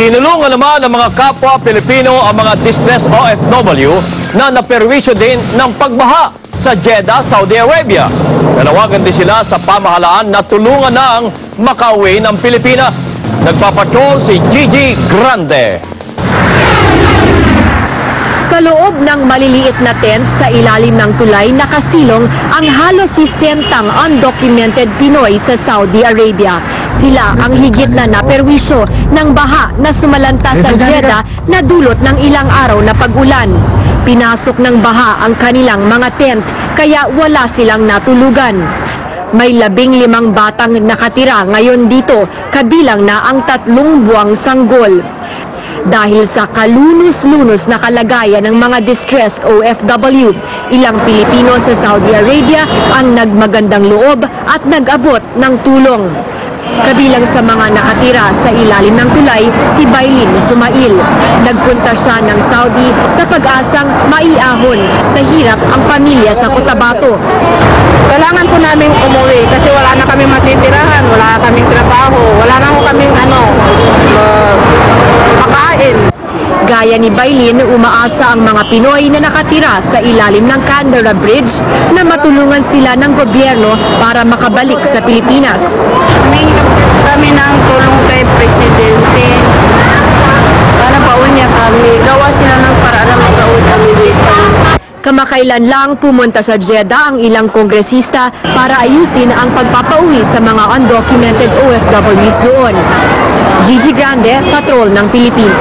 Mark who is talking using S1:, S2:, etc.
S1: Tinulungan naman ng mga kapwa Pilipino ang mga distressed OFW na naperwisyo din ng pagbaha sa Jeddah, Saudi Arabia. Nanawagan din sila sa pamahalaan na tulungan ng makauwi ng Pilipinas. Nagpapatrol si Gigi Grande.
S2: Sa loob ng maliliit na tent sa ilalim ng tulay nakasilong ang halos 60 undocumented Pinoy sa Saudi Arabia. Sila ang higit na naperwisyo ng baha na sumalanta sa Jeddah na dulot ng ilang araw na pag-ulan. Pinasok ng baha ang kanilang mga tent kaya wala silang natulugan. May 15 batang nakatira ngayon dito, kabilang na ang 3 buwang sanggol. Dahil sa kalunos-lunos na kalagayan ng mga distressed OFW, ilang Pilipino sa Saudi Arabia ang nagmagandang loob at nag-abot ng tulong. Kabilang sa mga nakatira sa ilalim ng tulay, si Bailin Sumail. Nagpunta siya ng Saudi sa pag-asang maiahon sa hirap ang pamilya sa Cotabato.
S3: Kailangan po namin umuwi kasi wala na kami matitirahan, wala kaming trabaho, wala na kaming makain.
S2: Gaya ni Bailin, umaasa ang mga Pinoy na nakatira sa ilalim ng Canberra Bridge na matulungan sila ng gobyerno para makabalik sa Pilipinas.
S3: Kami ng tulong kay Presidente. Sana pauwi niya kami. Gawa sila ng paraan na makauwi kami dito.
S2: Kamakailan lang pumunta sa Jeddah ang ilang kongresista para ayusin ang pagpapauwi sa mga undocumented OFWs doon. Gigi Grande, Patrol ng Pilipino.